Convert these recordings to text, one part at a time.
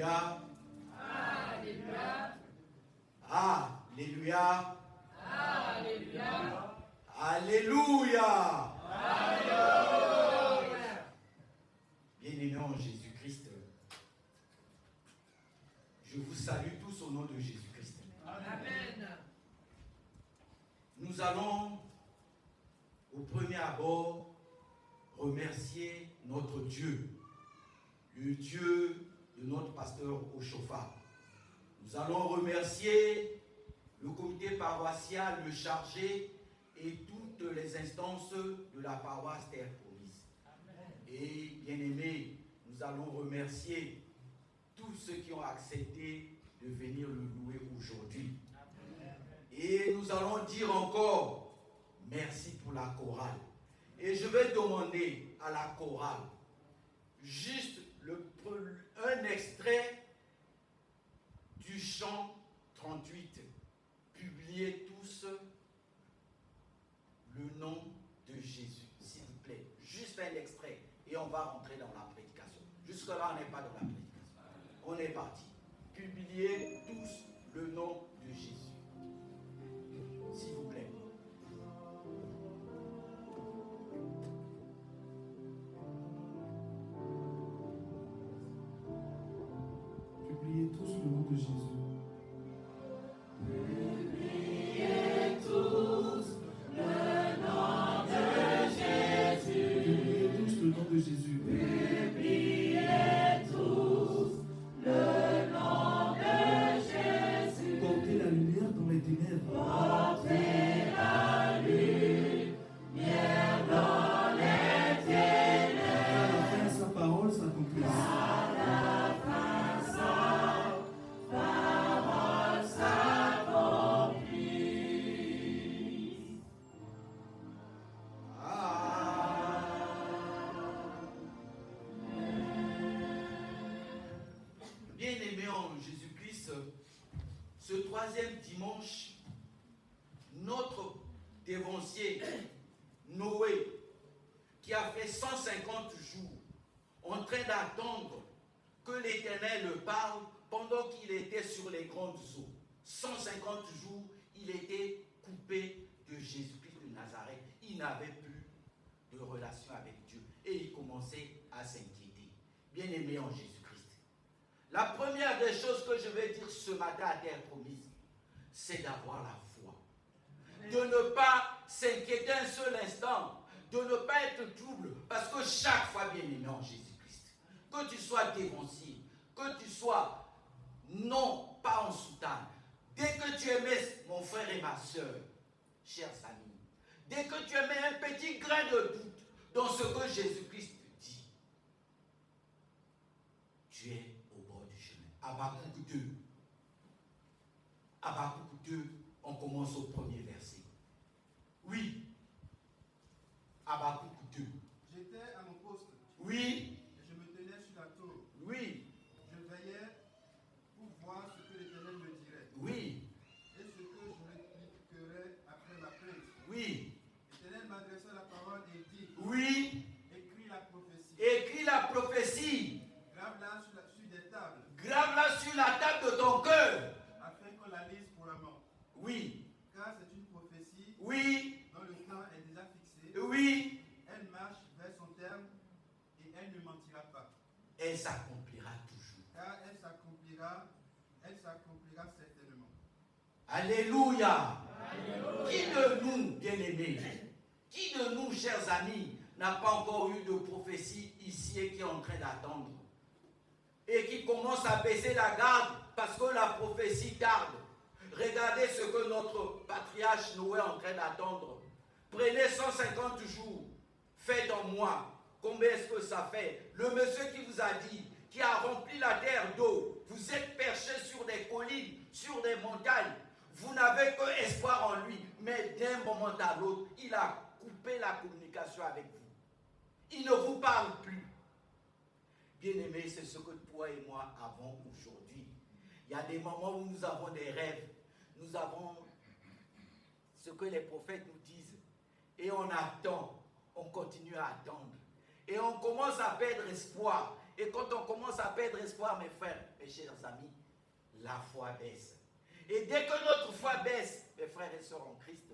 Alléluia. Alléluia. Alléluia. Alléluia. Alléluia. Alléluia. Bien-aimés en Jésus-Christ, je vous salue tous au nom de Jésus-Christ. Amen. Nous allons au premier abord remercier notre Dieu, le Dieu de notre pasteur au chauffard. Nous allons remercier le comité paroissial, le chargé et toutes les instances de la paroisse Terre Promise. Et bien aimés, nous allons remercier tous ceux qui ont accepté de venir le louer aujourd'hui. Et nous allons dire encore merci pour la chorale. Et je vais demander à la chorale juste un extrait du chant 38. Publiez tous le nom de Jésus, s'il vous plaît. Juste un extrait et on va rentrer dans la prédication. Jusque-là, on n'est pas dans la prédication. On est parti. Publiez tous le nom de Jésus. S'il vous plaît. Publiez tous le nom de Jésus. Publiez tous le nom de Jésus. Publiez tous le nom de Jésus. Publiez tous le nom de Jésus. Portez la lumière dans les ténèbres. Portez la lumière dans les ténèbres. À la fin, sa parole s'accomplisse. Ce troisième dimanche, notre dévancier Noé, qui a fait 150 jours en train d'attendre que l'Éternel le parle pendant qu'il était sur les grandes eaux. 150 jours, il était coupé de Jésus-Christ de Nazareth. Il n'avait plus de relation avec Dieu et il commençait à s'inquiéter. Bien-aimé en Jésus-Christ. La première des choses que je vais dire ce matin à Terre Promise, c'est d'avoir la foi. De ne pas s'inquiéter un seul instant, de ne pas être trouble, parce que chaque fois, bien aimé en Jésus-Christ, que tu sois dévancier, que tu sois non pas en soutane, dès que tu aimais mon frère et ma soeur, chers amis, dès que tu aimais un petit grain de doute dans ce que Jésus-Christ te dit, tu es au bord du chemin. Habakkuk 2. Habakkuk 2, on commence au premier verset. Oui. Habakkuk 2. J'étais à mon poste. Oui. Et je me tenais sur la tour. Oui. Je veillais pour voir ce que l'Éternel me dirait. Oui. Et ce que je répliquerais après ma plainte. Oui. L'Éternel m'adressa la parole et dit. Oui. Écris la prophétie. Écris la prophétie. Grave-la sur des tables. Grave-la sur la table de ton cœur. Afin qu'on la lise pour la mort. Oui. Car c'est une prophétie. Oui. Dont le temps est déjà fixé. Oui. Elle marche vers son terme et elle ne mentira pas. Elle s'accomplira toujours. Car elle s'accomplira certainement. Alléluia. Qui de nous, bien-aimés, qui de nous, chers amis, n'a pas encore eu de prophétie ici et qui est en train d'attendre et qui commence à baisser la garde parce que la prophétie tarde? Regardez ce que notre patriarche Noé est en train d'attendre. Prenez 150 jours, faites en moi. Combien est-ce que ça fait? Le monsieur qui vous a dit, qui a rempli la terre d'eau, vous êtes perché sur des collines, sur des montagnes, vous n'avez que espoir en lui, mais d'un moment à l'autre, il a coupé la communication avec vous. Il ne vous parle plus. Bien-aimés, c'est ce que toi et moi avons aujourd'hui. Il y a des moments où nous avons des rêves, nous avons ce que les prophètes nous disent, et on attend, on continue à attendre. Et on commence à perdre espoir. Et quand on commence à perdre espoir, mes frères, mes chers amis, la foi baisse. Et dès que notre foi baisse, mes frères et sœurs en Christ,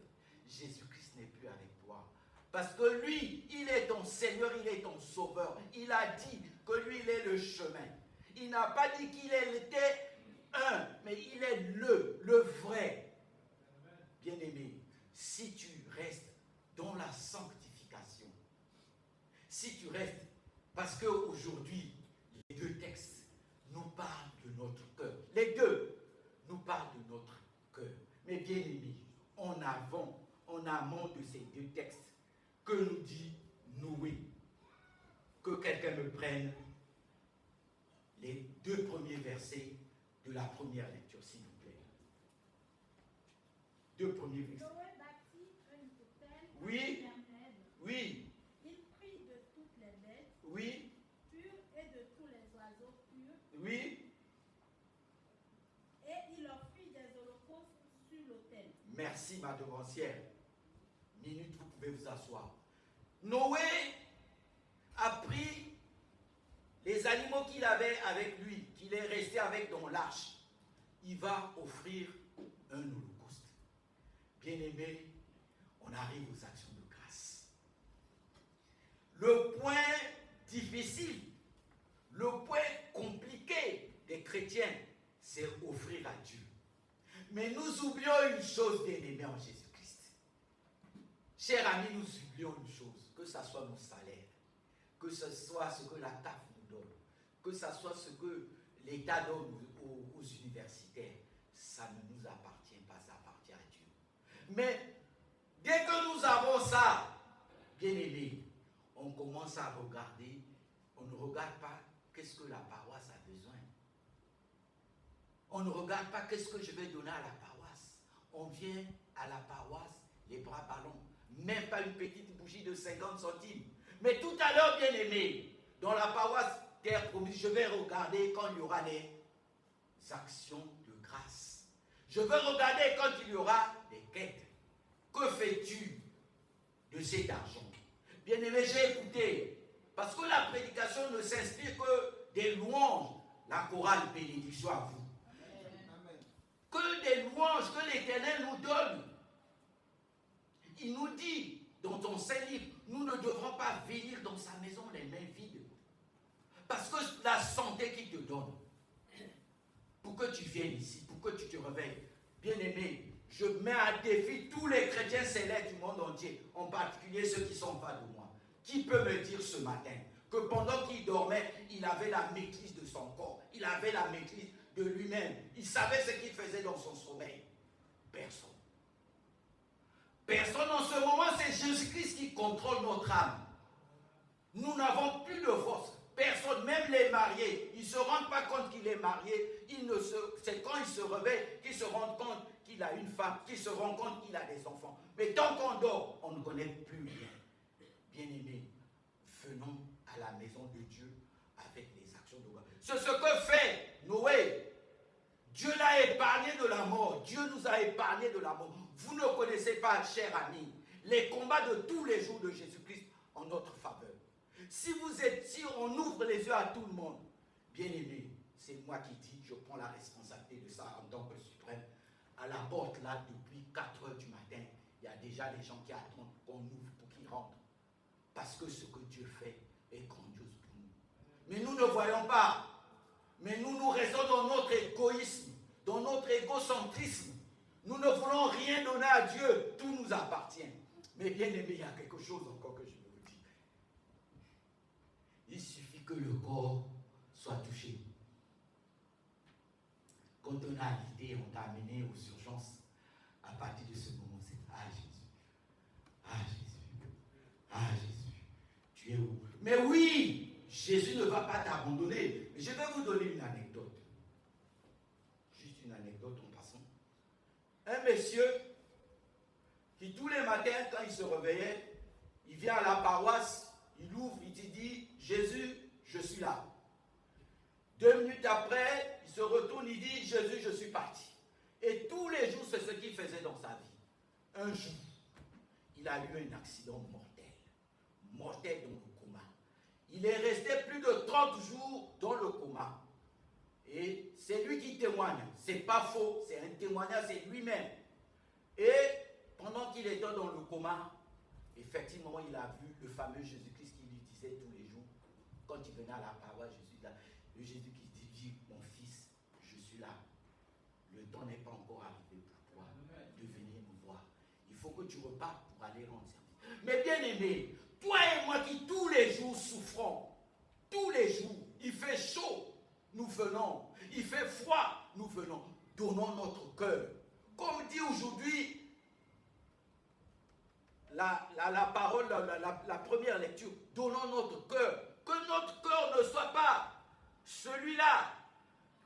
Jésus-Christ n'est plus avec toi. Parce que lui, il est ton Seigneur, il est ton Sauveur. Il a dit que lui, il est le chemin. Il n'a pas dit qu'il était un, mais il est le vrai. Bien-aimé, si tu restes dans la sanctification, si tu restes, parce qu'aujourd'hui, les deux textes nous parlent de notre cœur. Les deux nous parlent de notre cœur. Mais bien-aimé, en amont de ces deux textes, que nous dit Noé? Que quelqu'un me prenne les 2 premiers versets de la première lecture, s'il vous plaît. 2 premiers versets. Noé bâtit une autel Oui. éternel. Oui, Il prit de toutes les bêtes oui, pures et de tous les oiseaux purs, oui. et il offrit des holocaustes sur l'autel. Merci, ma devancière. Minute, vous pouvez vous asseoir. Noé a pris les animaux qu'il avait avec lui, qu'il est resté avec dans l'arche. Il va offrir un holocauste. Bien-aimé, on arrive aux actions de grâce. Le point difficile, le point compliqué des chrétiens, c'est offrir à Dieu. Mais nous oublions une chose, bien-aimés en Jésus-Christ. Chers amis, nous oublions une chose, que ce soit nos salaires, que ce soit ce que la CAF nous donne, que ce soit ce que l'État donne aux universitaires, ça ne nous appartient pas, ça appartient à Dieu. Mais dès que nous avons ça, bien-aimés, on commence à regarder, on ne regarde pas qu'est-ce que la paroisse a besoin. On ne regarde pas qu'est-ce que je vais donner à la paroisse. On vient à la paroisse, les bras ballants. Même pas une petite bougie de 50 centimes. Mais tout à l'heure, bien aimé, dans la paroisse Terre Promise, je vais regarder quand il y aura les actions de grâce. Je vais regarder quand il y aura des quêtes. Que fais-tu de cet argent? Bien aimé, j'ai écouté. Parce que la prédication ne s'inspire que des louanges. La chorale bénédiction à vous. Que des louanges que l'Éternel nous donne. Il nous dit dans ton saint livre, nous ne devrons pas venir dans sa maison les mains vides. Parce que la santé qu'il te donne, pour que tu viennes ici, pour que tu te réveilles, bien-aimé, je mets à défi tous les chrétiens célèbres du monde entier, en particulier ceux qui sont en face de moi. Qui peut me dire ce matin que pendant qu'il dormait, il avait la maîtrise de son corps, il avait la maîtrise de lui-même, il savait ce qu'il faisait dans son sommeil? Personne. Personne en ce moment, c'est Jésus-Christ qui contrôle notre âme. Nous n'avons plus de force. Personne, même les mariés, ils ne se rendent pas compte qu'il est marié. C'est quand il se réveille qu'ils se rendent compte qu'il a une femme, qu'ils se rendent compte qu'il a des enfants. Mais tant qu'on dort, on ne connaît plus rien. Bien-aimés, venons à la maison de Dieu avec les actions de grâce. C'est ce que fait Noé. Dieu l'a épargné de la mort. Dieu nous a épargné de la mort. Vous ne connaissez pas, chers amis, les combats de tous les jours de Jésus-Christ en notre faveur. Si on ouvre les yeux à tout le monde, bien aimé, c'est moi qui dis, je prends la responsabilité de ça en tant que suprême. À la porte là, depuis 4 heures du matin, il y a déjà des gens qui attendent qu'on ouvre pour qu'ils rentrent. Parce que ce que Dieu fait est grandiose pour nous. Mais nous ne voyons pas. Mais nous restons dans notre égoïsme, dans notre égocentrisme. Nous ne voulons rien donner à Dieu, tout nous appartient. Mais bien aimé, il y a quelque chose encore que je veux vous dire. Il suffit que le corps soit touché. Quand on a l'idée, on t'a amené aux urgences. À partir de ce moment, c'est « Ah Jésus, ah Jésus, ah Jésus, tu es où ?» Mais oui, Jésus ne va pas t'abandonner. Mais je vais vous donner une anecdote. Juste une anecdote en passant. Un monsieur qui tous les matins, quand il se réveillait, il vient à la paroisse, il ouvre, il te dit « Jésus, je suis là ». 2 minutes après, il se retourne, il dit « Jésus, je suis parti ». Et tous les jours, c'est ce qu'il faisait dans sa vie. Un jour, il a eu un accident mortel. Mortel dans le coma. Il est resté plus de 30 jours dans le coma. Et c'est lui qui témoigne. C'est pas faux, c'est un témoignage, c'est lui-même. Et pendant qu'il était dans le coma, effectivement, il a vu le fameux Jésus-Christ qui lui disait tous les jours, quand il venait à la paroisse, Jésus là, le Jésus-Christ dit, mon fils, je suis là. Le temps n'est pas encore arrivé pour toi de venir me voir. Il faut que tu repartes pour aller rendre service. Mais bien aimé, toi et moi qui tous les jours souffrons, tous les jours, il fait chaud, nous venons. Il fait froid, nous venons. Donnons notre cœur. Comme dit aujourd'hui la parole, la première lecture, donnons notre cœur. Que notre cœur ne soit pas celui-là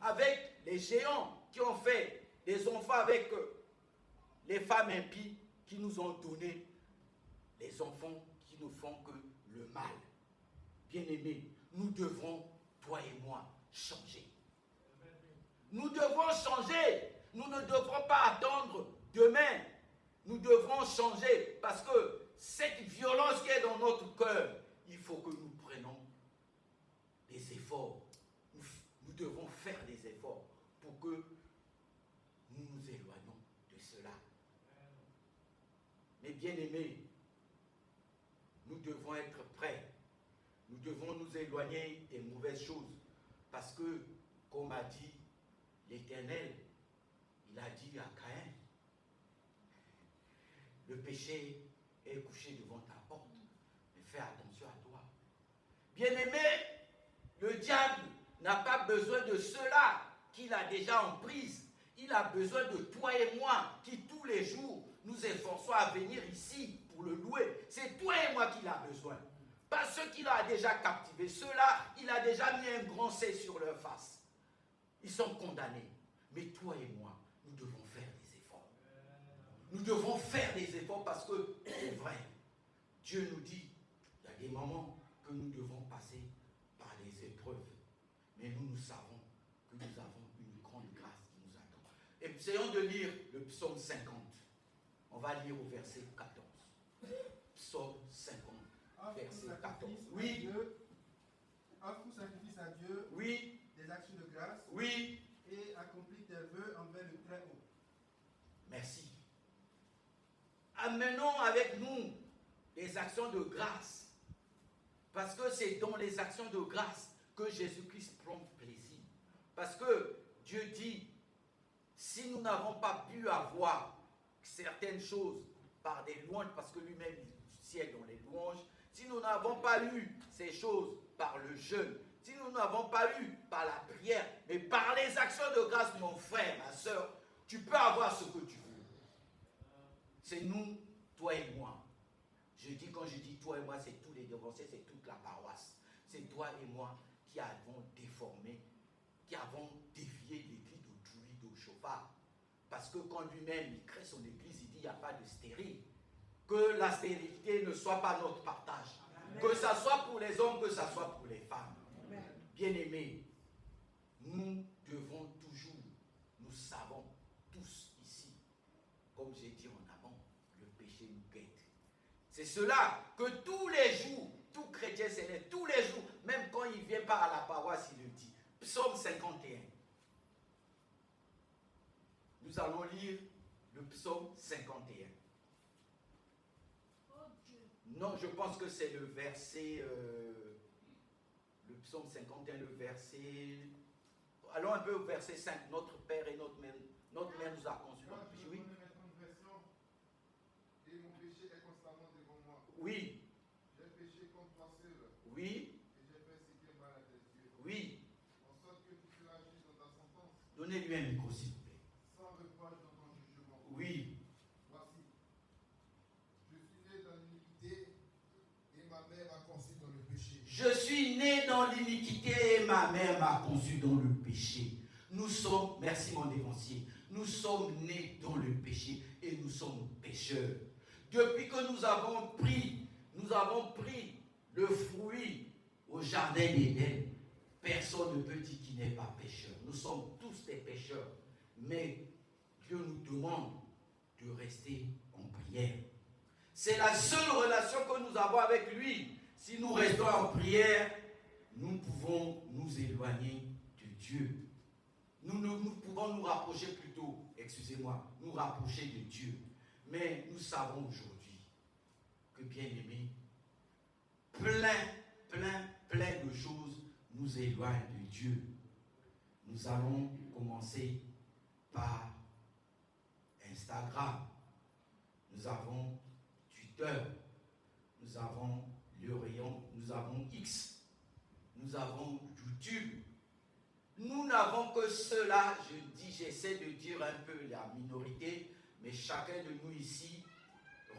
avec les géants qui ont fait des enfants avec les femmes impies qui nous ont donné les enfants qui ne font que le mal. Bien-aimés, nous devons, toi et moi, changer. Nous devons changer. Nous ne devrons pas attendre demain. Nous devrons changer parce que cette violence qui est dans notre cœur, il faut que nous prenions des efforts. Nous devons faire des efforts pour que nous nous éloignions de cela. Mais bien aimés, nous devons être prêts. Nous devons nous éloigner des mauvaises choses. Parce que, comme a dit l'Éternel, il a dit à Caïn, le péché est couché devant ta porte, mais fais attention à toi. Bien-aimé, le diable n'a pas besoin de ceux-là qu'il a déjà en prise. Il a besoin de toi et moi qui tous les jours nous efforçons à venir ici pour le louer. C'est toi et moi qu'il a besoin. Pas ceux qu'il a déjà captivés. Ceux-là, il a déjà mis un grand C sur leur face. Ils sont condamnés. Mais toi et moi, nous devons faire des efforts. Nous devons faire des efforts parce que c'est vrai. Dieu nous dit, il y a des moments que nous devons passer par les épreuves. Mais nous savons que nous avons une grande grâce qui nous attend. Et essayons de lire le psaume 50. On va lire au verset 14. Psaume 50, verset 14. Oui. Offre ou sacrifice à Dieu. Oui. Des actions de grâce. Oui. Et accomplis tes vœux envers le Très-Haut. Merci. Amenons avec nous des actions de grâce. Parce que c'est dans les actions de grâce que Jésus-Christ prend plaisir. Parce que Dieu dit, si nous n'avons pas pu avoir certaines choses par des louanges, parce que lui-même il siège dans les louanges, si nous n'avons pas eu ces choses par le jeûne, si nous n'avons pas eu par la prière, mais par les actions de grâce, mon frère, ma soeur, tu peux avoir ce que tu veux. C'est nous, toi et moi. Quand je dis toi et moi, c'est tous les devanciers, c'est toute la paroisse. C'est toi et moi qui avons déformé, qui avons dévié l'église de Djouli, de Chauffard. Parce que quand lui-même, il crée son église, il dit il n'y a pas de stérile. Que la stérilité ne soit pas notre partage. Amen. Que ça soit pour les hommes, que ça soit pour les femmes. Bien-aimés, nous devons toujours, nous savons tous ici, comme j'ai dit en avant, le péché nous guette. C'est cela que tous les jours, tout chrétien célèbre, tous les jours, même quand il ne vient pas à la paroisse, il le dit. Psaume 51. Nous allons lire le psaume 51. Non, je pense que c'est le verset, le psaume 51, le verset... Allons un peu au verset 5. Notre Père et notre Mère nous a conçus. Oui. Et mon péché est constamment devant moi. Oui. J'ai péché contre toi seul. Oui. Et j'ai fait ce qui est mal à tes yeux. Oui. En sorte que tu seras juste dans ta sentence. Donnez-lui un micro, s'il vous plaît. Sans reproche dans ton jugement. Oui. Voici. Je suis né dans l'iniquité et ma mère m'a conçu dans le péché. Je suis né dans l'iniquité et ma mère m'a conçu dans le péché. Nous sommes, merci mon dévancier, nous sommes nés dans le péché et nous sommes pécheurs. Depuis que nous avons pris le fruit au jardin d'Éden, personne ne peut dire qu'il n'est pas pécheur. Nous sommes tous des pécheurs, mais Dieu nous demande de rester en prière. C'est la seule relation que nous avons avec lui. Si nous restons en prière, nous pouvons nous éloigner de Dieu. Nous pouvons nous rapprocher plutôt, excusez-moi, nous rapprocher de Dieu. Mais nous savons aujourd'hui que, bien aimés, plein de choses nous éloignent de Dieu. Nous allons commencer par Instagram. Nous avons Twitter. Nous avons le rayon. Nous avons X. Nous avons YouTube. Nous n'avons que cela. J'essaie de dire un peu la minorité, mais chacun de nous ici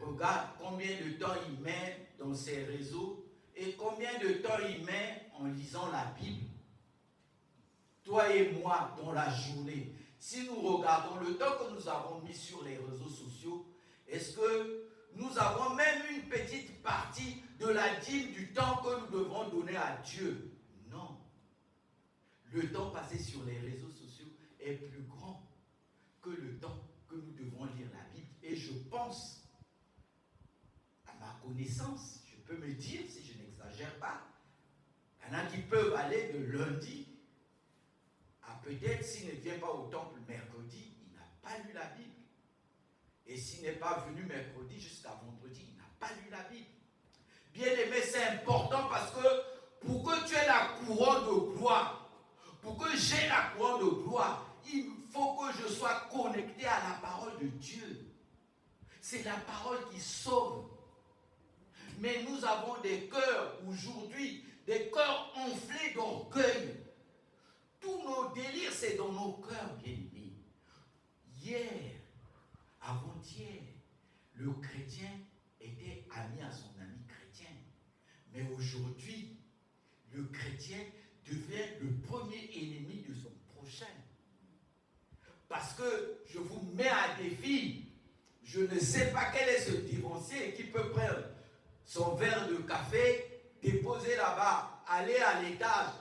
regarde combien de temps il met dans ses réseaux et combien de temps il met en lisant la Bible. Toi et moi, dans la journée, si nous regardons le temps que nous avons mis sur les réseaux sociaux, est-ce que nous avons même une petite partie de la dîme du temps que nous devons donner à Dieu? Non. Le temps passé sur les réseaux sociaux est plus grand que le temps que nous devons lire la Bible. Et je pense, à ma connaissance, je peux me dire, si je n'exagère pas, il y en a qui peuvent aller de lundi à peut-être, s'il ne vient pas au temple mercredi, il n'a pas lu la Bible. Et s'il n'est pas venu mercredi jusqu'à vendredi, il n'a pas lu la Bible. Bien aimé, c'est important parce que pour que tu aies la couronne de gloire, pour que j'ai la couronne de gloire, il faut que je sois connecté à la parole de Dieu. C'est la parole qui sauve. Mais nous avons des cœurs aujourd'hui, des cœurs enflés d'orgueil. Tous nos délires, c'est dans nos cœurs, bien-aimés. Hier, avant-hier, le chrétien était ami à son ami chrétien. Mais aujourd'hui, le chrétien devient le premier ennemi de son prochain. Parce que je vous mets à défi, je ne sais pas quel est ce dévancier qui peut prendre son verre de café, déposer là-bas, aller à l'étage,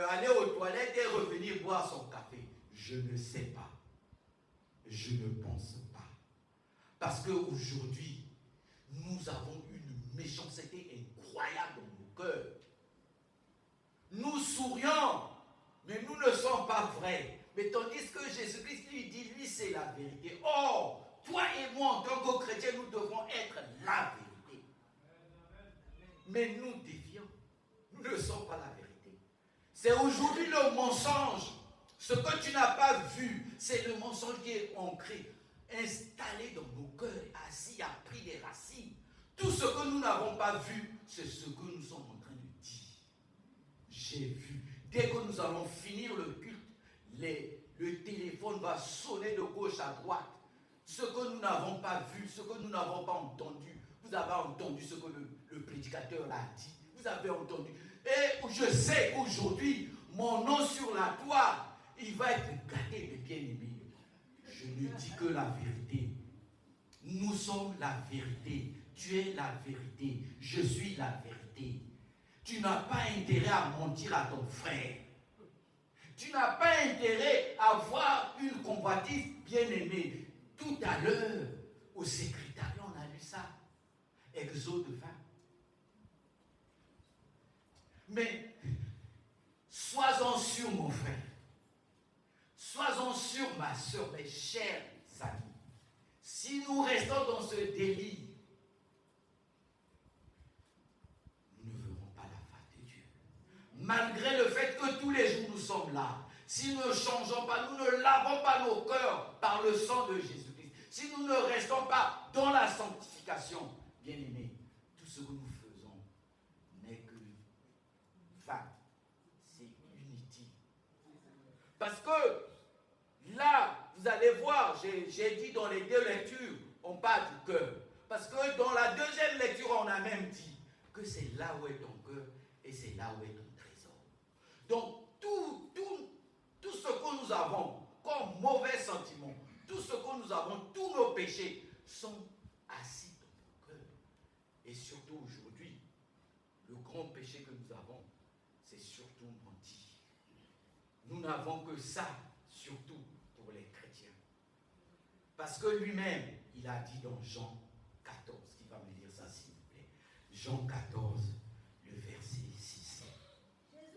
aller aux toilettes et revenir boire son café. Je ne sais pas. Je ne pense pas. Parce qu'aujourd'hui, nous avons une méchanceté incroyable dans nos cœurs. Nous sourions, mais nous ne sommes pas vrais. Mais tandis que Jésus-Christ lui dit, lui c'est la vérité. Or, toi et moi en tant que chrétiens, nous devons être la vérité. Mais nous dévions. Nous ne sommes pas la vérité. C'est aujourd'hui le mensonge. Ce que tu n'as pas vu, c'est le mensonge qui est ancré, installé dans nos cœurs, assis, a pris des racines. Tout ce que nous n'avons pas vu, c'est ce que nous sommes en train de dire. J'ai vu. Dès que nous allons finir le culte, le téléphone va sonner de gauche à droite. Ce que nous n'avons pas vu, ce que nous n'avons pas entendu. Vous avez entendu ce que le prédicateur a dit. Vous avez entendu. Et je sais qu'aujourd'hui, mon nom sur la toile, il va être gâté, mais bien aimé. Je ne dis que la vérité. Nous sommes la vérité. Tu es la vérité. Je suis la vérité. Tu n'as pas intérêt à mentir à ton frère. Tu n'as pas intérêt à avoir une convoitise bien aimée. Tout à l'heure, au secrétariat, on a lu ça. Exode 20. Mais sois-en sûr, mon frère. Sois-en sûr, ma soeur, mes chers amis. Si nous restons dans ce délit, nous ne verrons pas la face de Dieu. Malgré le fait que tous les jours nous sommes là, si nous ne changeons pas, nous ne lavons pas nos cœurs par le sang de Jésus-Christ, si nous ne restons pas dans la sanctification, bien aimés, tout ce que nous faisons n'est que vain. C'est inutile. Parce que là, vous allez voir, j'ai dit dans les deux lectures, on parle du cœur. Parce que dans la deuxième lecture, on a même dit que c'est là où est ton cœur et c'est là où est ton trésor. Donc, tout ce que nous avons comme mauvais sentiments, tout ce que nous avons, tous nos péchés sont assis dans nos cœurs. Et surtout aujourd'hui, le grand péché que nous avons, c'est surtout mentir. Nous n'avons que ça, surtout pour les chrétiens. Parce que lui-même, il a dit dans Jean 14, qui va me lire ça s'il vous plaît. Jean 14, le verset 6. Jésus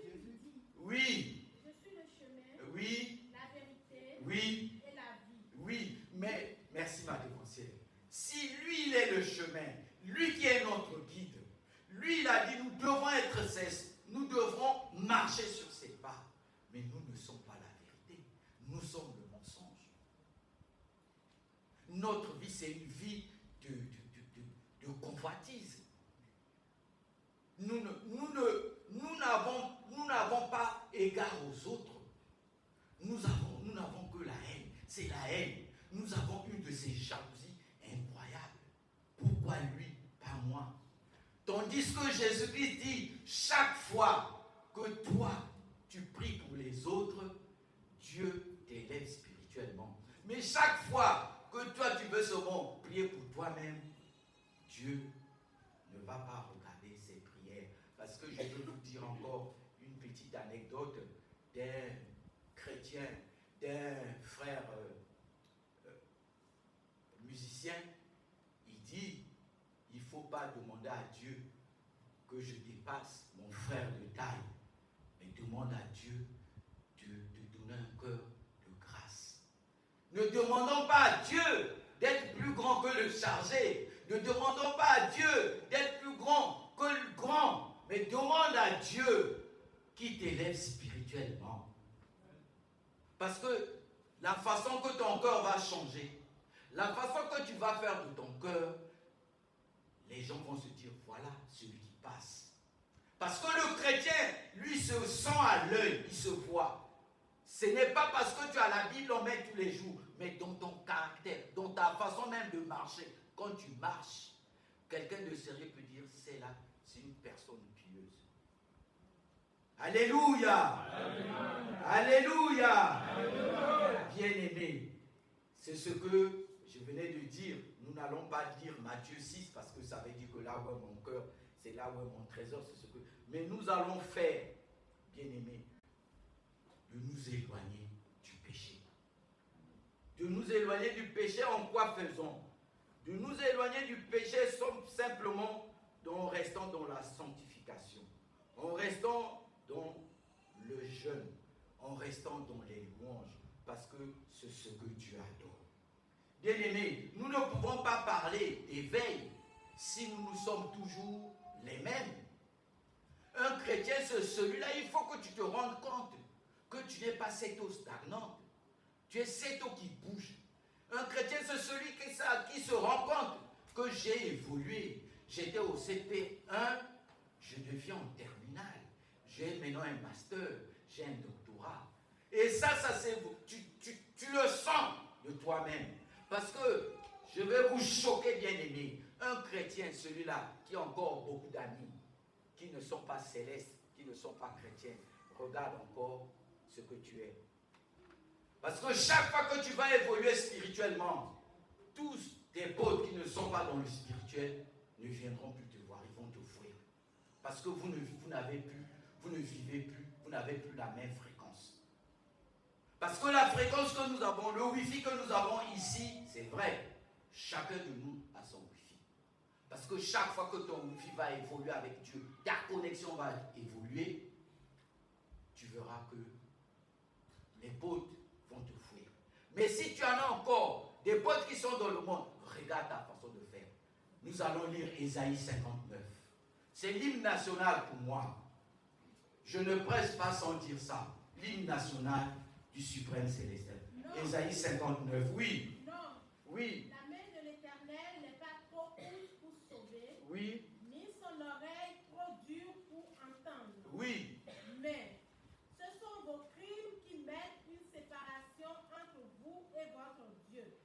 vie, c'est une vie de convoitise. Nous n'avons pas égard aux autres. Nous n'avons que la haine. C'est la haine. Nous avons une de ces jalousies incroyables. Pourquoi lui, pas moi? Tandis que Jésus-Christ dit, chaque fois que toi, tu pries pour les autres, Dieu t'élève spirituellement. Mais chaque fois que toi, tu veux seulement prier pour toi-même, Dieu ne va pas regarder ces prières. Parce que je peux vous dire encore une petite anecdote d'un chrétien, d'un frère musicien. Il dit, il ne faut pas demander à Dieu que je dépasse mon frère de taille, mais demande à Dieu de donner un cœur de grâce. Ne demandons pas à Dieu d'être plus grand que le chargé. Ne demandons pas à Dieu d'être plus grand que le grand, mais demande à Dieu qui t'élève spirituellement. Parce que la façon que ton cœur va changer, la façon que tu vas faire de ton cœur, les gens vont se dire, voilà celui qui passe. Parce que le chrétien, lui, se sent à l'œil, il se voit. Ce n'est pas parce que tu as la Bible en main tous les jours, mais dans ton caractère, dans ta façon même de marcher. Quand tu marches, quelqu'un de sérieux peut dire, c'est là, c'est une personne pieuse. Alléluia. Alléluia. Alléluia. Bien-aimé, c'est ce que je venais de dire. Nous n'allons pas dire Matthieu 6 parce que ça veut dire que là où est mon cœur, c'est là où est mon trésor, c'est ce que. Mais nous allons faire, bien-aimé, de nous éloigner du péché. De nous éloigner du péché en quoi faisons? De nous éloigner du péché simplement en restant dans la sanctification, en restant dans le jeûne, en restant dans les louanges, parce que c'est ce que Dieu adore. Bien-aimés, nous ne pouvons pas parler d'éveil si nous sommes toujours les mêmes. Un chrétien, c'est celui-là, il faut que tu te rendes compte que tu n'es pas cette eau stagnante. Tu es cette eau qui bouge. Un chrétien, c'est celui qui se rend compte que j'ai évolué. J'étais au CP1, je deviens en terminale. J'ai maintenant un master, j'ai un doctorat. Et ça c'est tu le sens de toi-même. Parce que, je vais vous choquer, bien-aimés, un chrétien, celui-là, qui a encore beaucoup d'amis, qui ne sont pas célestes, qui ne sont pas chrétiens, regarde encore ce que tu es. Parce que chaque fois que tu vas évoluer spirituellement, tous tes potes qui ne sont pas dans le spirituel ne viendront plus te voir, ils vont te fuir. Parce que vous ne vivez plus, vous n'avez plus la même fréquence. Parce que la fréquence que nous avons, le wifi que nous avons ici, c'est vrai, chacun de nous a son wifi. Parce que chaque fois que ton wifi va évoluer avec Dieu, ta connexion va évoluer, tu verras que les potes vont te fuir. Mais si tu en as encore des potes qui sont dans le monde, regarde ta façon de faire. Nous allons lire Ésaïe 59. C'est l'hymne national pour moi. Je ne presse pas sans dire ça. L'hymne national du suprême céleste. Ésaïe 59, oui. Non. Oui. La main de l'Éternel n'est pas trop courte pour sauver. Oui. Ni son oreille trop dure pour entendre. Oui. Mais ce sont vos crimes qui mettent une séparation entre vous et votre Dieu.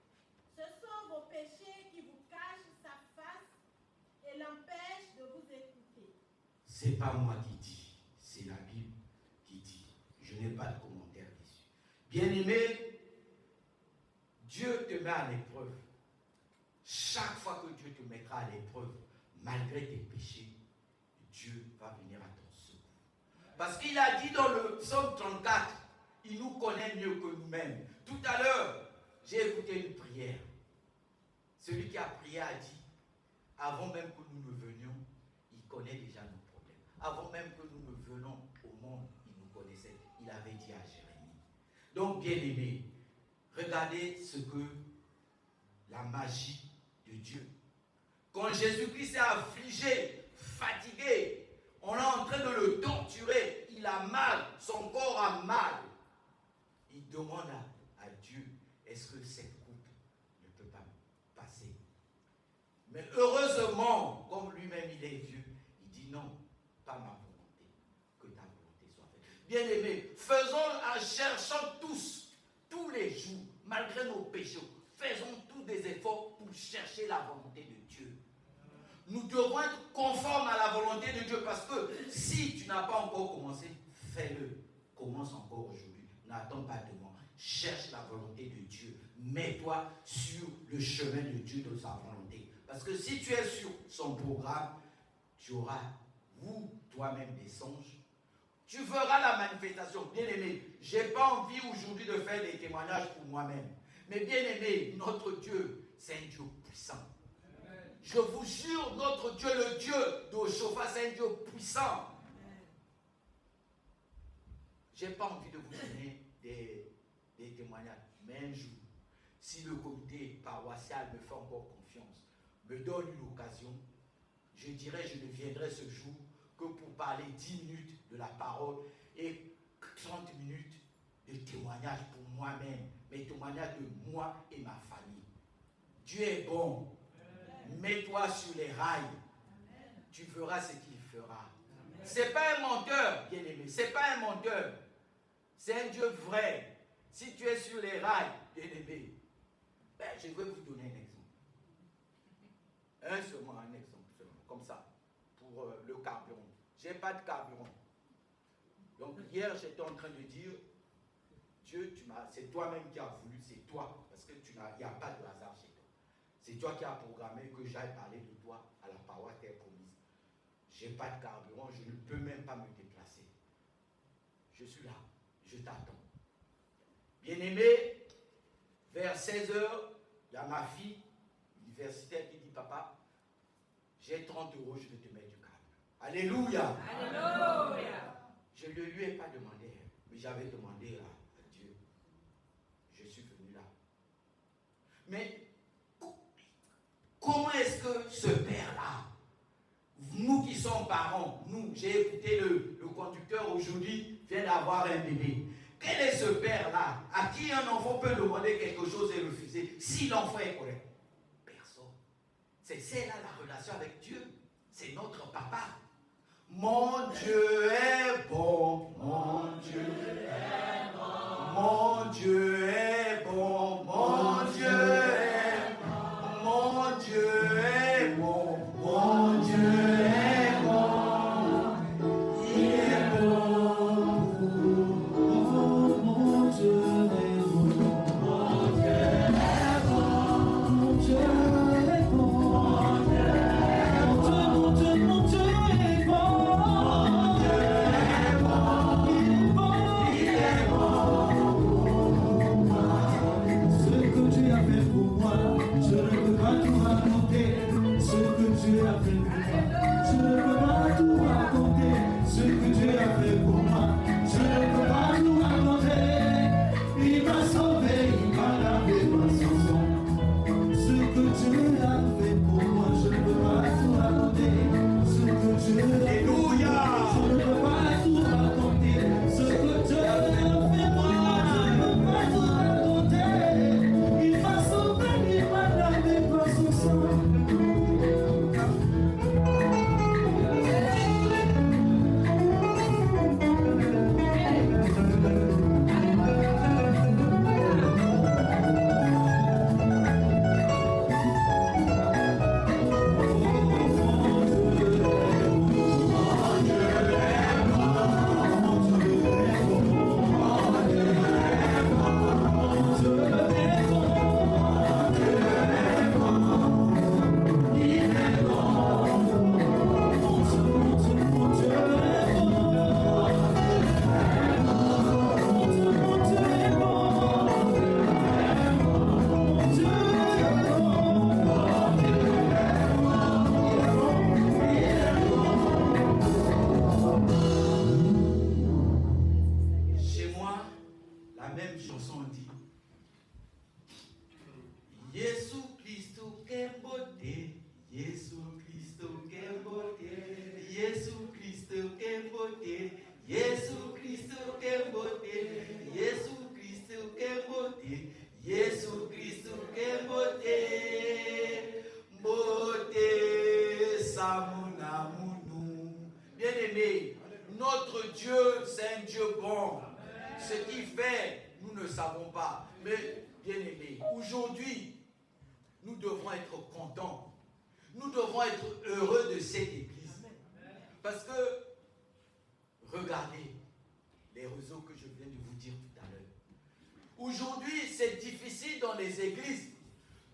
Ce sont vos péchés qui vous cachent sa face et l'empêchent de vous écouter. C'est pas moi qui dis, c'est la Bible qui dit. Je n'ai pas de commentaire dessus. Bien-aimé, Dieu te met à l'épreuve. Chaque fois que Dieu te mettra à l'épreuve, malgré tes péchés, Dieu va venir à ton secours. Parce qu'il a dit dans le psaume 34, il nous connaît mieux que nous-mêmes. Tout à l'heure, j'ai écouté une prière. Celui qui a prié a dit, avant même que nous ne venions, il connaît déjà nos problèmes. Avant même que nous ne venions au monde, il nous connaissait. Il avait dit à Jérémie. Donc, bien-aimés, regardez ce que la magie de Dieu. Quand Jésus-Christ est affligé, fatigué, on est en train de le torturer, il a mal, son corps a mal. Il demande à Dieu, est-ce que cette coupe ne peut pas passer Bien-aimés, cherchons tous les jours, malgré nos péchés, faisons tous des efforts pour chercher la volonté de Dieu. Nous devons être conformes à la volonté de Dieu parce que si tu n'as pas encore commencé, fais-le. Commence encore aujourd'hui. N'attends pas demain. Cherche la volonté de Dieu. Mets-toi sur le chemin de Dieu, de sa volonté. Parce que si tu es sur son programme, tu auras, toi-même, des songes. Tu verras la manifestation. Bien-aimé, je n'ai pas envie aujourd'hui de faire des témoignages pour moi-même. Mais bien-aimé, notre Dieu, c'est un Dieu puissant. Je vous jure, notre Dieu, le Dieu d'Oshofa, c'est un Dieu puissant. Je n'ai pas envie de vous donner des témoignages. Mais un jour, si le comité paroissial me fait encore confiance, me donne une occasion, je dirais, je ne viendrai ce jour que pour parler 10 minutes de la parole et 30 minutes de témoignages pour moi-même, mes témoignages de moi et ma famille. Dieu est bon. Mets-toi sur les rails. Tu verras ce qu'il fera. Ce n'est pas un menteur, bien-aimé. Ce n'est pas un menteur. C'est un Dieu vrai. Si tu es sur les rails, bien-aimé, je vais vous donner un exemple. Un exemple seulement, comme ça, pour le carburant. Je n'ai pas de carburant. Donc hier, j'étais en train de dire, Dieu, c'est toi-même qui as voulu, c'est toi, parce qu'il n'y a pas de hasard chez toi. C'est toi qui as programmé que j'aille parler de toi à la paroisse terre promise. Je n'ai pas de carburant, je ne peux même pas me déplacer. Je suis là, je t'attends. Bien-aimé, vers 16h, il y a ma fille universitaire qui dit, papa, j'ai 30 €, je vais te mettre du carburant. Alléluia. Alléluia. Je ne lui ai pas demandé, mais j'avais demandé à Dieu. Je suis venu là. Mais comment est-ce que ce père-là, nous qui sommes parents, j'ai écouté le conducteur aujourd'hui, vient d'avoir un bébé. Quel est ce père-là à qui un enfant peut demander quelque chose et refuser si l'enfant est correct? Personne. C'est là la relation avec Dieu. C'est notre papa. Mon Dieu est bon, mon Dieu est bon, mon Dieu est bon, mon Dieu est bon, mon Dieu est bon, mon Dieu est bon, il est bon, Mon Dieu est bon, Mon Dieu est bon. mon Dieu est bon, mon Dieu est bon. Ce que Dieu a fait pour moi, je ne peux pas tout raconter. Ce que Dieu a fait pour moi, je ne peux pas tout raconter. Ce que Dieu a fait pour moi, je ne peux pas tout raconter. Il m'a sauvé, il m'a lavé par son sang. Ce que Dieu a fait pour moi, je ne peux pas tout raconter. Ce que Dieu a fait pour moi, je ne peux pas tout raconter. Ce que Dieu a fait pour moi, je ne peux pas tout raconter. Il m'a sauvé, il m'a lavé par son sang. Chez moi, la même chanson dit Jésus Christ, quelle beauté, Jésus Christ, quelle beauté, Jésus Christ, quelle beauté, Jésus Christ, quelle beauté, Jésus Christ, quelle beauté, Jésus Christ, quelle beauté, beauté, Samuna Mounou. Bien-aimé, notre Dieu Dieu, c'est un Dieu bon. Ce qu'il fait, nous ne savons pas. Mais, bien aimés, aujourd'hui, nous devons être contents. Nous devons être heureux de cette église. Parce que, regardez les réseaux que je viens de vous dire tout à l'heure. Aujourd'hui, c'est difficile dans les églises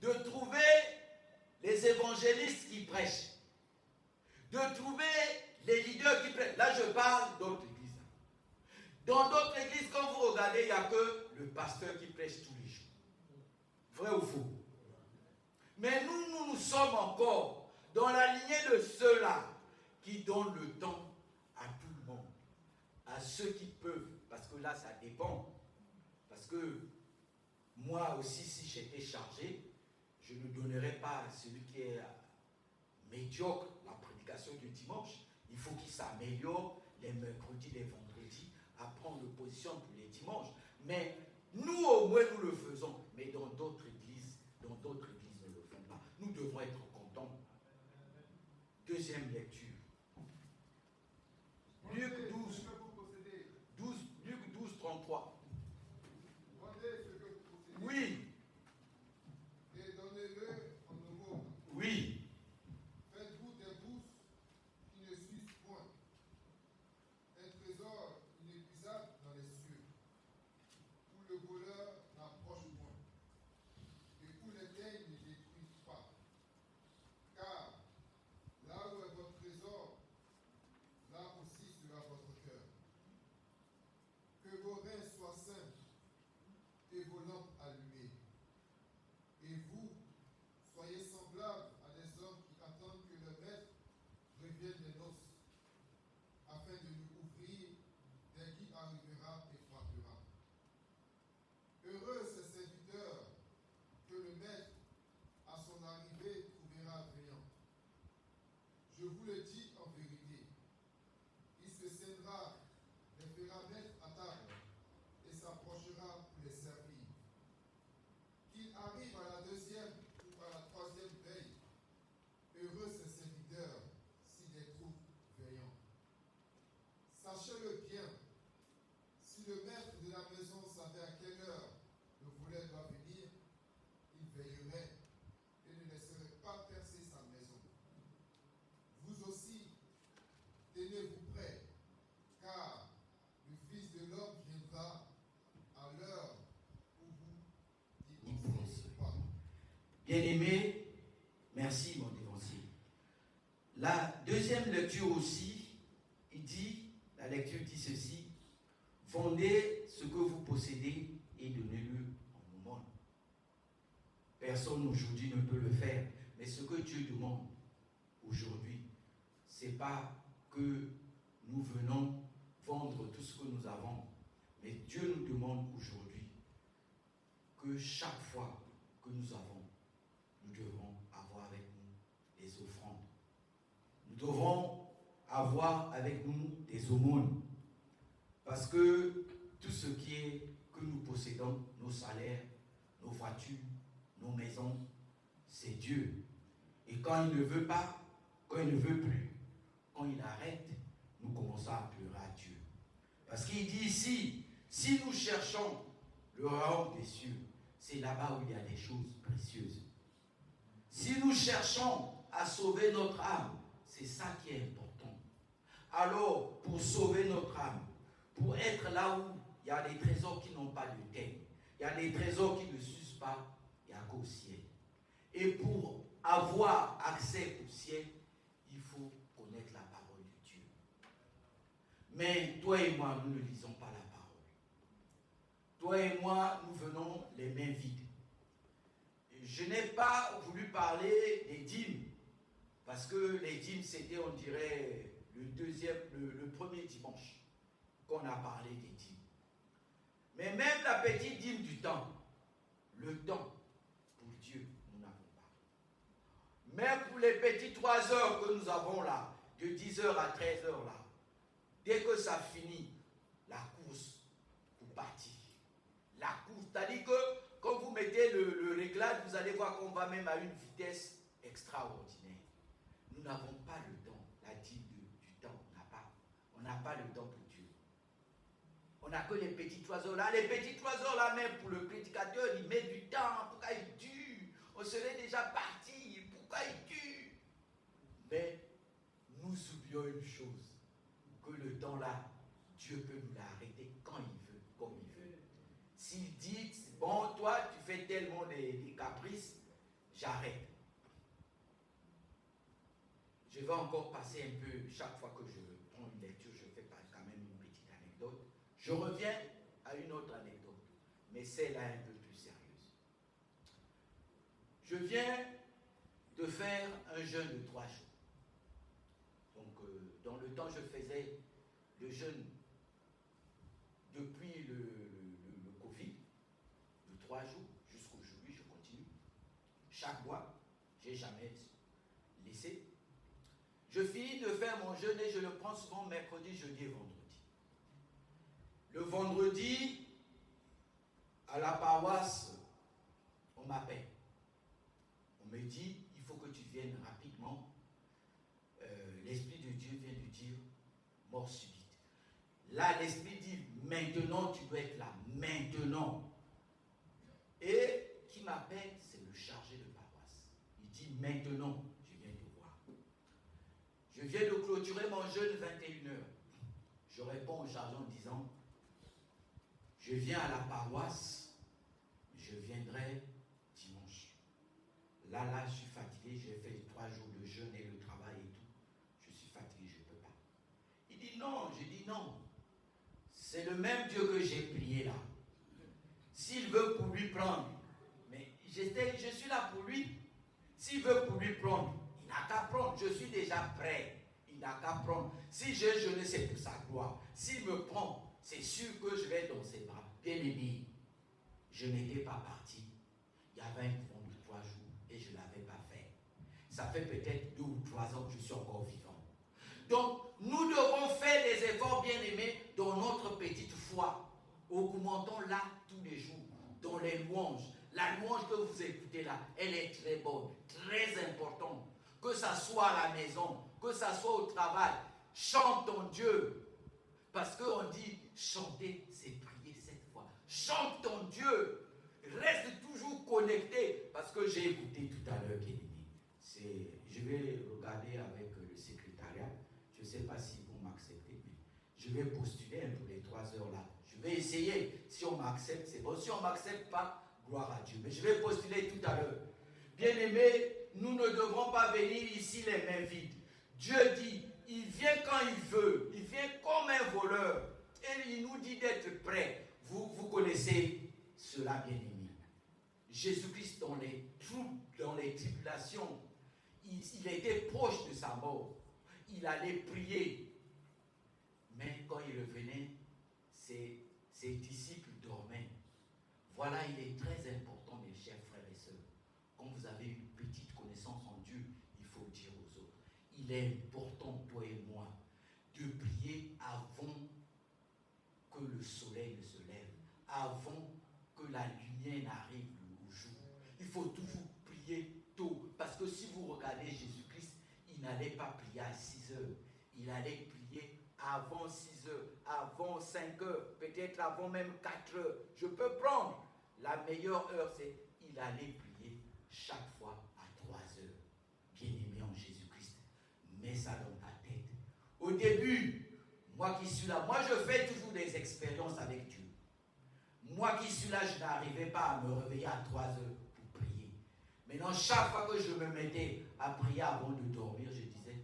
de trouver les évangélistes qui prêchent. De trouver les leaders qui prêchent. Là, je parle d'autres églises. Dans d'autres églises, quand vous regardez, il n'y a que le pasteur qui prêche tous les jours. Vrai ou faux? Mais nous sommes encore dans la lignée de ceux-là qui donnent le temps à tout le monde, à ceux qui peuvent, parce que là, ça dépend. Parce que moi aussi, si j'étais chargé, je ne donnerais pas à celui qui est médiocre la prédication du dimanche. Il faut qu'il s'améliore les mercredis, les vendredis, à prendre position pour les dimanches. Mais nous, au moins, nous le faisons. Mais dans d'autres églises ne le font pas. Nous devons être contents. Deuxième lecture. Luc 12, 33. Oui. Et donnez-le en aumône. Oui. Faites-vous des bourses qui ne s'usent point, un trésor inépuisable dans les cieux, où le voleur n'approche point, et où les teignes ne détruisent pas. Car là où est votre trésor, là aussi sera votre cœur. Que vos reins soient saints et vos lampes allumées. Et vous, soyez semblables à des hommes qui attendent que le maître revienne des noces, afin de nous ouvrir dès qu'il arrivera et frappera. Heureux ces serviteurs que le maître, à son arrivée, trouvera veillant. Je vous le dis en vérité, il se tiendra, les fera mettre à table et s'approchera pour les servir. Qu'il arrive à la deuxième ou à la troisième veille, heureux ces serviteurs s'il les trouve veillants. Sachez-le bien, si le maître de la maison savait à quelle heure le voleur doit venir, il veillerait et ne laisserait pas percer sa maison. Vous aussi, tenez-vous prêts, car le Fils de l'homme viendra à l'heure où vous n'y pensez pas. Bien-aimé, merci mon dévancier. La deuxième lecture aussi, la lecture dit ceci: vendez ce que vous possédez et donnez-le en aumône. Personne aujourd'hui ne peut le faire, mais ce que Dieu demande aujourd'hui, c'est pas que nous venons vendre tout ce que nous avons, mais Dieu nous demande aujourd'hui que chaque fois que nous avons, nous devons avoir avec nous des offrandes. Nous devons avoir avec nous des aumônes. Parce que tout ce qui est que nous possédons, nos salaires, nos voitures, nos maisons, c'est Dieu. Et quand il ne veut pas, quand il ne veut plus, quand il arrête, nous commençons à pleurer à Dieu. Parce qu'il dit ici, si nous cherchons le royaume des cieux, c'est là-bas où il y a des choses précieuses. Si nous cherchons à sauver notre âme, c'est ça qui est important. Alors, pour sauver notre âme, pour être là où il y a des trésors qui n'ont pas de teigne, il y a des trésors qui ne s'usent pas, il n'y a qu'au ciel. Et pour avoir accès au ciel, il faut connaître la parole de Dieu. Mais toi et moi, nous ne lisons pas la parole. Toi et moi, nous venons les mains vides. Je n'ai pas voulu parler des dîmes, parce que les dîmes, c'était, on dirait, le premier dimanche qu'on a parlé des dîmes. Mais même la petite dîme du temps, le temps pour Dieu, nous n'avons pas. Même pour les petites 3 heures que nous avons là, de 10h à 13h là, dès que ça finit, la course pour partir. La course, c'est-à-dire que quand vous mettez le réglage, vous allez voir qu'on va même à une vitesse extraordinaire. Nous n'avons pas le temps, la dîme du temps, on n'a pas le temps pour Dieu. n'a que les petits oiseaux là. Les petits oiseaux là, même pour le prédicateur, il met du temps. Pourquoi il dure? On serait déjà parti. Pourquoi il dure? Mais nous oublions une chose, que le temps là, Dieu peut nous l'arrêter quand il veut, comme il veut. S'il dit, bon, toi, tu fais tellement des caprices, j'arrête. Je vais encore passer un peu, chaque fois que je prends une lecture, je fais quand même une petite anecdote. Je reviens à une autre anecdote, mais celle-là un peu plus sérieuse. Je viens de faire un jeûne de 3 jours. Donc, dans le temps, je faisais le jeûne depuis le Covid, de 3 jours jusqu'aujourd'hui, je continue. Chaque mois, je n'ai jamais laissé. Je finis de faire mon jeûne et je le prends souvent mercredi, jeudi et vendredi. Le vendredi, à la paroisse, on m'appelle. On me dit, il faut que tu viennes rapidement. L'Esprit de Dieu vient de dire, mort subite. Là, l'Esprit dit, maintenant tu dois être là, maintenant. Et qui m'appelle, c'est le chargé de paroisse. Il dit, maintenant, je viens te voir. Je viens de clôturer mon jeûne 21h. Je réponds au chargé en disant, je viens à la paroisse, je viendrai dimanche. Là, je suis fatigué, j'ai fait 3 jours de jeûne et le travail et tout. Je suis fatigué, je ne peux pas. Il dit non, je dis non. C'est le même Dieu que j'ai prié là. S'il veut pour lui prendre, mais je suis là pour lui. S'il veut pour lui prendre, il n'a qu'à prendre. Je suis déjà prêt. Il n'a qu'à prendre. Si j'ai jeûné, c'est pour sa gloire. S'il me prend, c'est sûr que je vais être dans ses bras. Bien aimé, je n'étais pas parti. Il y avait un courant de 3 jours et je ne l'avais pas fait. Ça fait peut-être 2 ou 3 ans que je suis encore vivant. Donc, nous devons faire des efforts, bien aimés, dans notre petite foi. Augmentons-la tous les jours, dans les louanges. La louange que vous écoutez là, elle est très bonne, très importante. Que ça soit à la maison, que ça soit au travail, chante ton Dieu. Parce qu'on dit, chanter, c'est prier 7 fois. Chante ton Dieu. Reste toujours connecté. Parce que j'ai écouté tout à l'heure, bien aimé. Je vais regarder avec le secrétariat. Je ne sais pas si vous m'acceptez, mais je vais postuler pour les 3 heures là. Je vais essayer. Si on m'accepte, c'est bon. Si on ne m'accepte pas, gloire à Dieu. Mais je vais postuler tout à l'heure. Bien-aimés, nous ne devrons pas venir ici les mains vides. Dieu dit, il vient quand il veut. Il vient comme un voleur. Et il nous dit d'être prêts. Vous connaissez cela, bien-aimés. Jésus-Christ, dans les troubles, dans les tribulations, il était proche de sa mort. Il allait prier. Mais quand il revenait, ses disciples dormaient. Voilà, il est très important, mes chers frères et sœurs. Quand vous avez une petite connaissance en Dieu, il faut dire aux autres. Il est important, toi et moi, de prier avant que le soleil ne se lève, avant que la lumière n'arrive au jour. Il faut toujours prier tôt. Parce que si vous regardez Jésus-Christ, il n'allait pas prier à 6 heures. Il allait prier avant 6 heures, avant 5 heures, peut-être avant même 4 heures. Je peux prendre. La meilleure heure, c'est il allait prier chaque fois à 3 heures. Bien-aimé en Jésus-Christ, mets ça dans ta tête. Au début, moi qui suis là, moi je fais toujours des expériences avec Dieu. Moi qui suis là, je n'arrivais pas à me réveiller à 3 heures pour prier. Maintenant, chaque fois que je me mettais à prier avant de dormir, je disais,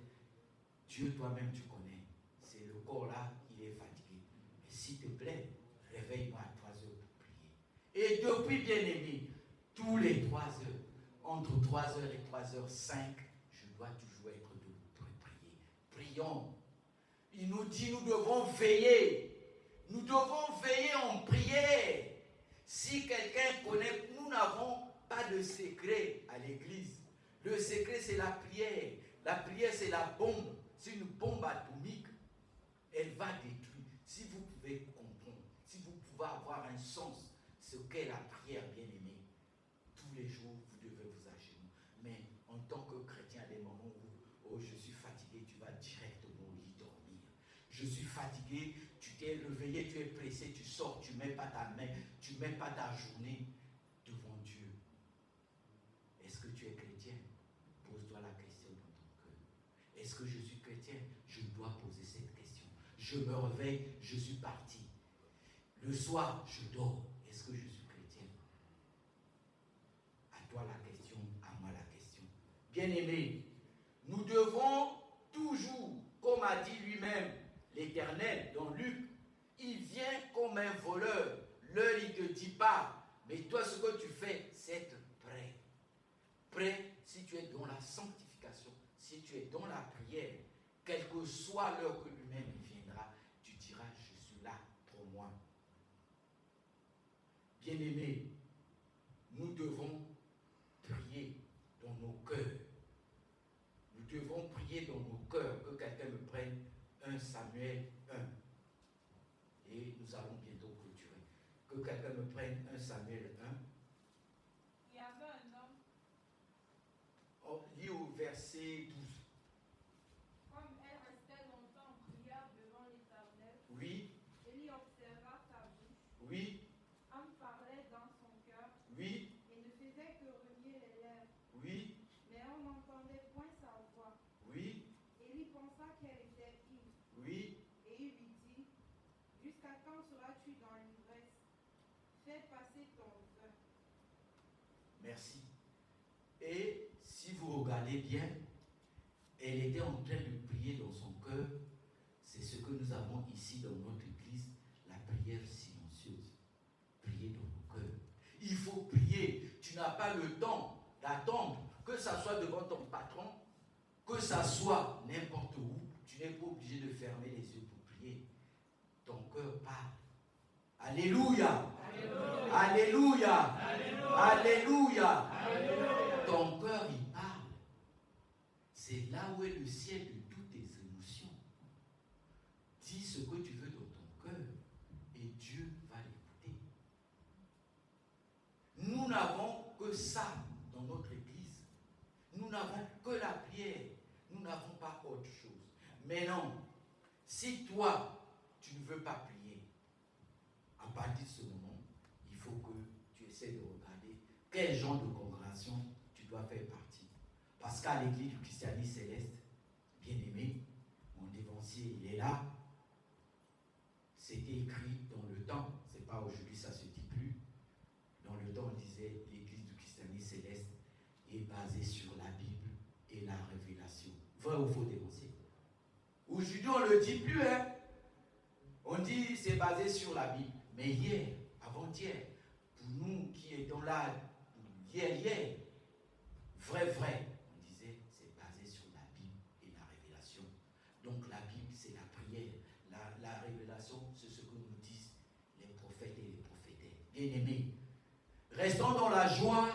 Dieu, toi-même, tu connais. C'est le corps là qui est fatigué. Mais s'il te plaît, réveille-moi à 3 heures pour prier. Et depuis, bien-aimé, tous les 3 heures, entre 3 heures et 3h05, je dois toujours être de prier. Prions. Il nous dit, nous devons veiller. Nous devons veiller en prière. Si quelqu'un connaît, nous n'avons pas de secret à l'église. Le secret, c'est la prière. La prière, c'est la bombe. C'est une bombe atomique. Elle va détruire. Si vous pouvez comprendre, si vous pouvez avoir un sens, ce qu'est la prière, bien-aimée, tous les jours, vous devez vous agenouiller. Mais en tant que chrétien, à des moments où, oh, je suis fatigué, tu vas directement au lit dormir. Je suis fatigué, tu t'es es réveillé, tu es pressé, tu sors, tu ne mets pas ta main, tu ne mets pas ta journée devant Dieu. Est-ce que tu es chrétien? Pose-toi la question dans ton cœur. Est-ce que je suis chrétien? Je dois poser cette question. Je me réveille, je suis parti. Le soir, je dors. Est-ce que je suis chrétien? À toi la question, à moi la question. Bien-aimés, nous devons toujours, comme a dit lui-même l'Éternel dans Luc, il vient comme un voleur. L'heure, il ne te dit pas. Mais toi, ce que tu fais, c'est être prêt. Prêt si tu es dans la sanctification, si tu es dans la prière, quelle que soit l'heure que lui-même viendra, tu diras, je suis là pour moi. Bien-aimés, nous devons prier dans nos cœurs. Nous devons prier dans nos cœurs, que quelqu'un me prenne 1 Samuel 1. Et nous allons bientôt clôturer. Que quelqu'un me prenne 1 Samuel 1. Il y avait un homme, On lit au verset 12. comme elle restait longtemps en prière devant l'Éternel, Oui, Élie observa sa bouche, oui, en parlait dans son cœur, oui, et ne faisait que remuer les lèvres. oui, Mais on n'entendait point sa voix. oui, Élie pensa qu'elle était ivre, oui. et il lui dit, jusqu'à quand seras-tu dans l'ivresse? Fais passer ton vin. Merci. Et si vous regardez bien, elle était en train de prier dans son cœur. C'est ce que nous avons ici dans notre église, la prière silencieuse. Prier dans nos cœurs. Il faut prier. Tu n'as pas le temps d'attendre, que ça soit devant ton patron, que ça soit n'importe où. Tu n'es pas obligé de fermer les yeux pour prier. Ton cœur parle. Alléluia. Alléluia. Alléluia. Alléluia. Ton cœur, il parle. C'est là où est le ciel de toutes tes émotions. Dis ce que tu veux dans ton cœur et Dieu va l'écouter. Nous n'avons que ça dans notre église. Nous n'avons que la prière. Nous n'avons pas autre chose. Mais non, si toi, tu ne veux pas prier, à partir de ce moment, il faut que tu essaies de regarder quel genre de congrégation tu dois faire partie. Parce qu'à l'église du christianisme céleste, bien aimé, mon dévancier, il est là. C'était écrit dans le temps, c'est pas aujourd'hui, ça se dit plus. Dans le temps, on disait l'église du christianisme céleste est basée sur la Bible et la révélation. Vrai ou faux, dévancier? Aujourd'hui, on ne le dit plus, hein. On dit c'est basé sur la Bible. Mais hier, avant-hier, pour nous qui étions là, hier, vrai, on disait c'est basé sur la Bible et la révélation. Donc la Bible, c'est la prière. La révélation, c'est ce que nous disent les prophètes et les prophétesses. Bien-aimés, restons dans la joie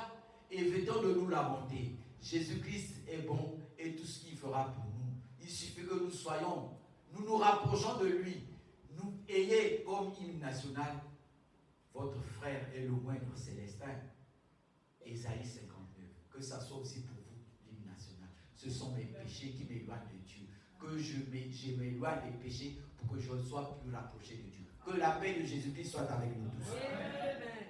et évitons de nous lamenter. Jésus-Christ est bon et tout ce qu'il fera pour nous. Il suffit que nous nous rapprochons de lui. Nous ayez comme hymne national, votre frère est le moindre célestin. Ésaïe 59. Que ça soit aussi pour vous, l'hymne national. Ce sont mes péchés qui m'éloignent de Dieu. Que je m'éloigne des péchés pour que je sois plus rapproché de Dieu. Que la paix de Jésus-Christ soit avec nous tous. Amen.